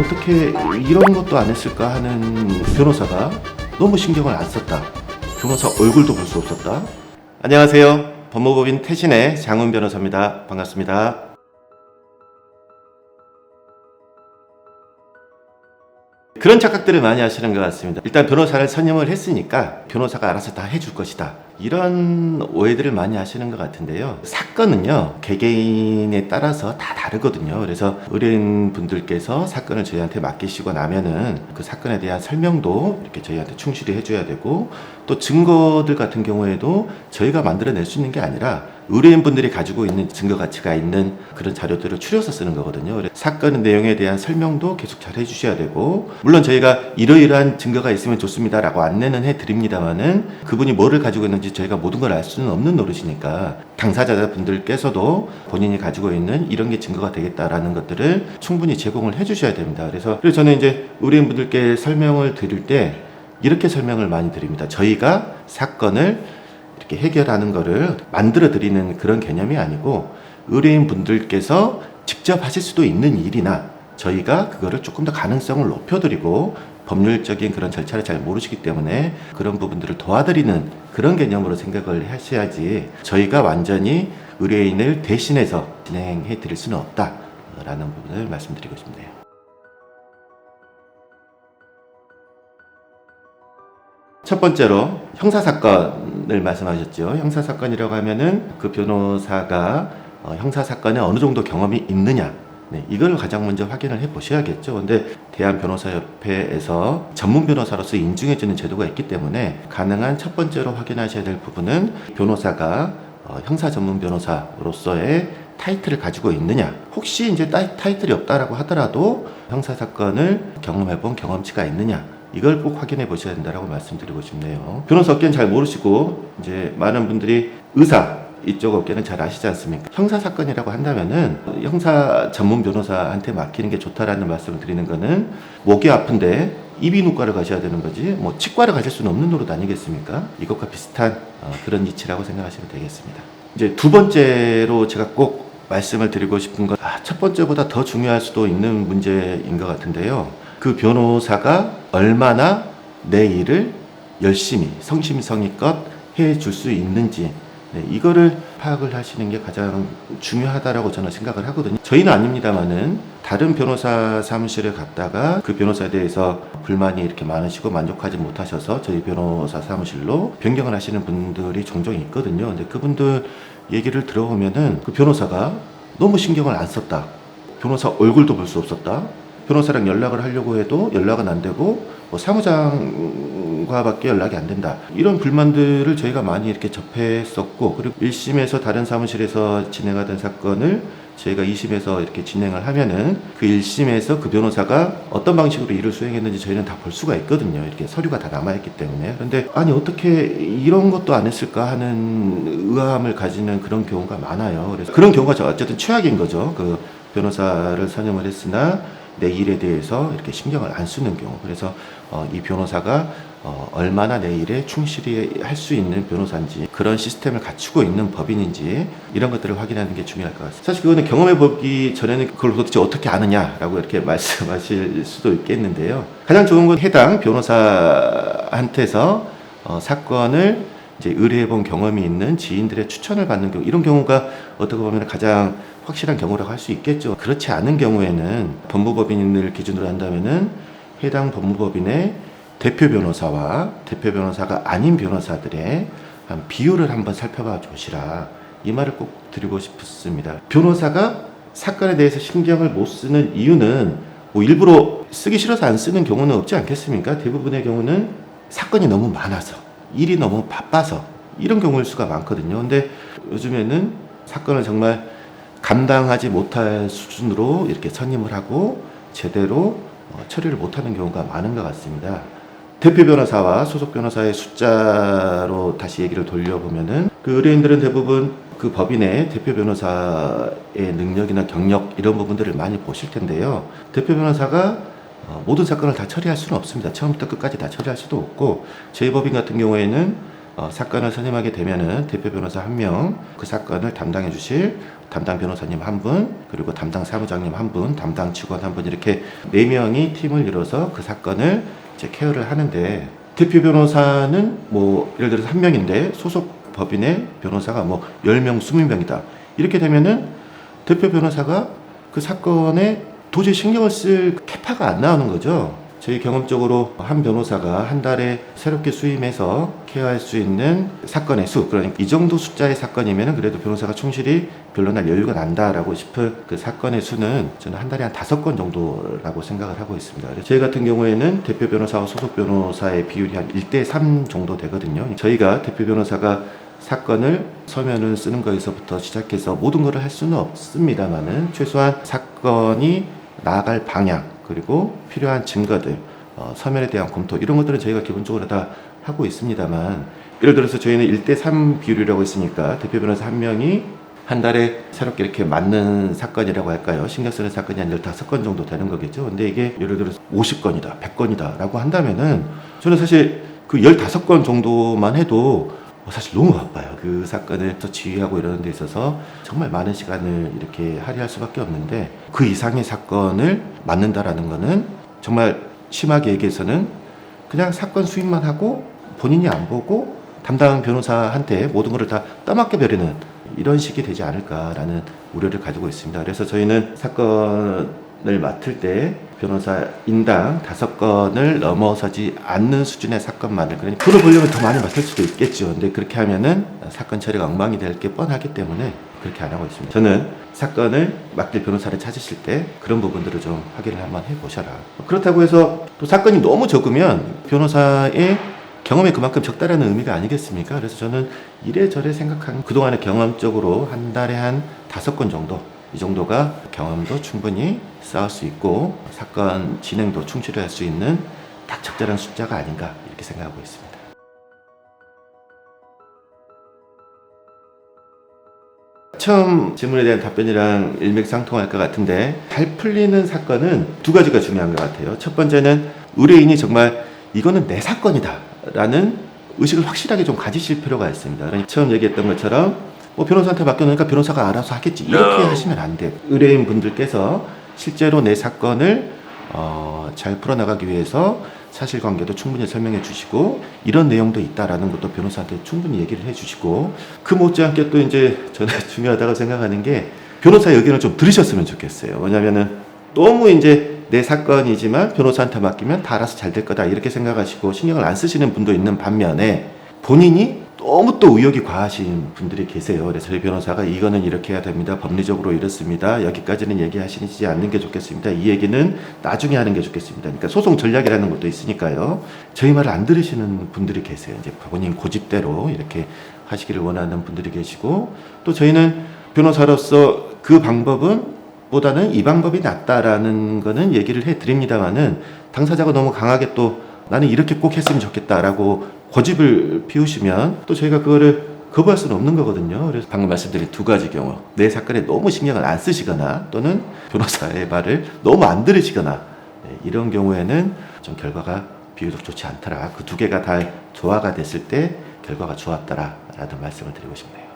어떻게 이런 것도 안 했을까 하는 변호사가 너무 신경을 안 썼다. 변호사 얼굴도 볼 수 없었다. 안녕하세요. 법무법인 태신의 장훈 변호사입니다. 반갑습니다. 그런 착각들을 많이 하시는 것 같습니다. 일단 변호사를 선임을 했으니까 변호사가 알아서 다 해줄 것이다. 이런 오해들을 많이 하시는 것 같은데요. 사건은요, 개개인에 따라서 다 다르거든요. 그래서 의뢰인분들께서 사건을 저희한테 맡기시고 나면은 그 사건에 대한 설명도 이렇게 저희한테 충실히 해줘야 되고, 또 증거들 같은 경우에도 저희가 만들어낼 수 있는 게 아니라 의뢰인분들이 가지고 있는 증거 가치가 있는 그런 자료들을 추려서 쓰는 거거든요. 사건 내용에 대한 설명도 계속 잘 해주셔야 되고, 물론 저희가 이러이러한 증거가 있으면 좋습니다라고 안내는 해드립니다만은 그분이 뭐를 가지고 있는지 저희가 모든 걸 알 수는 없는 노릇이니까 당사자분들께서도 본인이 가지고 있는 이런 게 증거가 되겠다라는 것들을 충분히 제공을 해주셔야 됩니다. 그래서 저는 이제 의뢰인분들께 설명을 드릴 때 이렇게 설명을 많이 드립니다. 저희가 사건을 이렇게 해결하는 거를 만들어 드리는 그런 개념이 아니고, 의뢰인 분들께서 직접 하실 수도 있는 일이나 저희가 그거를 조금 더 가능성을 높여드리고, 법률적인 그런 절차를 잘 모르시기 때문에 그런 부분들을 도와드리는 그런 개념으로 생각을 하셔야지, 저희가 완전히 의뢰인을 대신해서 진행해 드릴 수는 없다라는 부분을 말씀드리고 싶네요. 첫 번째로 형사사건을 말씀하셨죠. 형사사건이라고 하면은 그 변호사가 형사사건에 어느 정도 경험이 있느냐, 이걸 가장 먼저 확인을 해 보셔야겠죠. 근데 대한변호사협회에서 전문 변호사로서 인증해주는 제도가 있기 때문에 가능한 첫 번째로 확인하셔야 될 부분은 변호사가 형사 전문 변호사로서의 타이틀을 가지고 있느냐, 혹시 이제 타이틀이 없다라고 하더라도 형사사건을 경험해본 경험치가 있느냐, 이걸 꼭 확인해 보셔야 된다고 말씀드리고 싶네요. 변호사 업계는 잘 모르시고, 이제 많은 분들이 의사 이쪽 업계는 잘 아시지 않습니까? 형사사건이라고 한다면은 형사 전문 변호사한테 맡기는 게 좋다라는 말씀을 드리는 거는, 목이 아픈데 이비인후과를 가셔야 되는 거지 뭐 치과를 가실 수는 없는 노릇 아니겠습니까? 이것과 비슷한 그런 이치라고 생각하시면 되겠습니다. 이제 두 번째로 제가 꼭 말씀을 드리고 싶은 건, 첫 번째보다 더 중요할 수도 있는 문제인 것 같은데요. 그 변호사가 얼마나 내 일을 열심히 성심성의껏 해줄 수 있는지, 이거를 파악을 하시는 게 가장 중요하다라고 저는 생각을 하거든요. 저희는 아닙니다만은 다른 변호사 사무실에 갔다가 그 변호사에 대해서 불만이 이렇게 많으시고 만족하지 못하셔서 저희 변호사 사무실로 변경을 하시는 분들이 종종 있거든요. 근데 그분들 얘기를 들어보면은 그 변호사가 너무 신경을 안 썼다, 변호사 얼굴도 볼 수 없었다, 변호사랑 연락을 하려고 해도 연락은 안 되고 뭐 사무장과밖에 연락이 안 된다, 이런 불만들을 저희가 많이 이렇게 접했었고, 그리고 1심에서 다른 사무실에서 진행하던 사건을 저희가 2심에서 이렇게 진행을 하면은 그 1심에서 그 변호사가 어떤 방식으로 일을 수행했는지 저희는 다 볼 수가 있거든요. 이렇게 서류가 다 남아있기 때문에. 그런데 아니 어떻게 이런 것도 안 했을까 하는 의아함을 가지는 그런 경우가 많아요. 그래서 그런 경우가 어쨌든 최악인 거죠. 그 변호사를 선임을 했으나 내 일에 대해서 이렇게 신경을 안 쓰는 경우. 그래서 이 변호사가 얼마나 내 일에 충실히 할 수 있는 변호사인지, 그런 시스템을 갖추고 있는 법인인지, 이런 것들을 확인하는 게 중요할 것 같습니다. 사실 그거는 경험해 보기 전에는 그걸 도대체 어떻게 아느냐라고 이렇게 말씀하실 수도 있겠는데요. 가장 좋은 건 해당 변호사한테서 사건을 이제 의뢰해본 경험이 있는 지인들의 추천을 받는 경우, 이런 경우가 어떻게 보면 가장 확실한 경우라고 할 수 있겠죠. 그렇지 않은 경우에는 법무법인을 기준으로 한다면은 해당 법무법인의 대표 변호사와 대표 변호사가 아닌 변호사들의 한 비율을 한번 살펴봐 주시라, 이 말을 꼭 드리고 싶습니다. 변호사가 사건에 대해서 신경을 못 쓰는 이유는 뭐 일부러 쓰기 싫어서 안 쓰는 경우는 없지 않겠습니까? 대부분의 경우는 사건이 너무 많아서, 일이 너무 바빠서, 이런 경우일 수가 많거든요. 근데 요즘에는 사건을 정말 감당하지 못할 수준으로 이렇게 선임을 하고 제대로 처리를 못하는 경우가 많은 것 같습니다. 대표 변호사와 소속 변호사의 숫자로 다시 얘기를 돌려보면은, 그 의뢰인들은 대부분 그 법인의 대표 변호사의 능력이나 경력, 이런 부분들을 많이 보실 텐데요. 대표 변호사가 모든 사건을 다 처리할 수는 없습니다. 처음부터 끝까지 다 처리할 수도 없고, 저희 법인 같은 경우에는 사건을 선임하게 되면은 대표 변호사 1명, 그 사건을 담당해 주실 담당 변호사님 1분, 그리고 담당 사무장님 1분, 담당 직원 1분, 이렇게 4명이 팀을 이뤄서 그 사건을 이제 케어를 하는데, 대표 변호사는 뭐 예를 들어서 1명인데 소속 법인의 변호사가 뭐 10명, 20명이다. 이렇게 되면은 대표 변호사가 그 사건에 도저히 신경을 쓸 캐파가 안 나오는 거죠. 저희 경험적으로 한 변호사가 한 달에 새롭게 수임해서 케어할 수 있는 사건의 수, 그러니까 이 정도 숫자의 사건이면 그래도 변호사가 충실히 변론할 여유가 난다라고 싶은 그 사건의 수는 저는 한 달에 한 5건 정도라고 생각을 하고 있습니다. 저희 같은 경우에는 대표 변호사와 소속 변호사의 비율이 한 1대3 정도 되거든요. 저희가 대표 변호사가 사건을 서면을 쓰는 거에서부터 시작해서 모든 것을 할 수는 없습니다만은 최소한 사건이 나아갈 방향, 그리고 필요한 증거들, 서면에 대한 검토, 이런 것들은 저희가 기본적으로 다 하고 있습니다만, 예를 들어서 저희는 1대3 비율이라고 했으니까 대표 변호사 1명이 한 달에 새롭게 이렇게 맞는 사건이라고 할까요? 신경 쓰는 사건이 한 15건 정도 되는 거겠죠. 근데 이게 예를 들어서 50건이다, 100건이다 라고 한다면은 저는 사실 그 15건 정도만 해도 사실 너무 바빠요. 그 사건을 또 지휘하고 이러는 데 있어서 정말 많은 시간을 이렇게 할애할 수밖에 없는데, 그 이상의 사건을 맡는다라는 거는 정말 심하게 얘기해서는 그냥 사건 수임만 하고 본인이 안 보고 담당 변호사한테 모든 것을 다 떠맡겨 버리는 이런 식이 되지 않을까라는 우려를 가지고 있습니다. 그래서 저희는 사건을 맡을 때 변호사 인당 5건을 넘어서지 않는 수준의 사건만을, 그러니까 돈을 벌려면 더 많이 맡을 수도 있겠죠. 근데 그렇게 하면은 사건 처리가 엉망이 될 게 뻔하기 때문에 그렇게 안 하고 있습니다. 저는 사건을 맡길 변호사를 찾으실 때 그런 부분들을 좀 확인을 한번 해보셔라. 그렇다고 해서 또 사건이 너무 적으면 변호사의 경험이 그만큼 적다라는 의미가 아니겠습니까? 그래서 저는 이래저래 생각한 그동안의 경험적으로 한 달에 한 5건 정도, 이 정도가 경험도 충분히 쌓을 수 있고 사건 진행도 충실히 할 수 있는 딱 적절한 숫자가 아닌가, 이렇게 생각하고 있습니다. 처음 질문에 대한 답변이랑 일맥상통할 것 같은데, 잘 풀리는 사건은 2가지가 중요한 것 같아요. 첫 번째는 의뢰인이 정말 이거는 내 사건이다 라는 의식을 확실하게 좀 가지실 필요가 있습니다. 그러니까 처음 얘기했던 것처럼 뭐 변호사한테 맡겨놓으니까 변호사가 알아서 하겠지, 이렇게 하시면 안 돼요. 의뢰인 분들께서 실제로 내 사건을 잘 풀어나가기 위해서 사실관계도 충분히 설명해 주시고 이런 내용도 있다라는 것도 변호사한테 충분히 얘기를 해 주시고, 그 못지않게 또 이제 저는 중요하다고 생각하는 게 변호사의 의견을 좀 들으셨으면 좋겠어요. 왜냐면은 너무 이제 내 사건이지만 변호사한테 맡기면 다 알아서 잘 될 거다 이렇게 생각하시고 신경을 안 쓰시는 분도 있는 반면에, 본인이 너무 또 의욕이 과하신 분들이 계세요. 그래서 저희 변호사가 이거는 이렇게 해야 됩니다, 법리적으로 이렇습니다, 여기까지는 얘기하시지 않는 게 좋겠습니다, 이 얘기는 나중에 하는 게 좋겠습니다. 그러니까 소송 전략이라는 것도 있으니까요. 저희 말을 안 들으시는 분들이 계세요. 이제 본인 고집대로 이렇게 하시기를 원하는 분들이 계시고, 또 저희는 변호사로서 그 방법은 보다는 이 방법이 낫다라는 거는 얘기를 해 드립니다만은, 당사자가 너무 강하게 또 나는 이렇게 꼭 했으면 좋겠다라고 고집을 피우시면 또 저희가 그거를 거부할 수는 없는 거거든요. 그래서 방금 말씀드린 2가지 경우, 내 사건에 너무 신경을 안 쓰시거나 또는 변호사의 말을 너무 안 들으시거나, 이런 경우에는 좀 결과가 비교적 좋지 않더라. 그 2개가 다 조화가 됐을 때 결과가 좋았더라라는 말씀을 드리고 싶네요.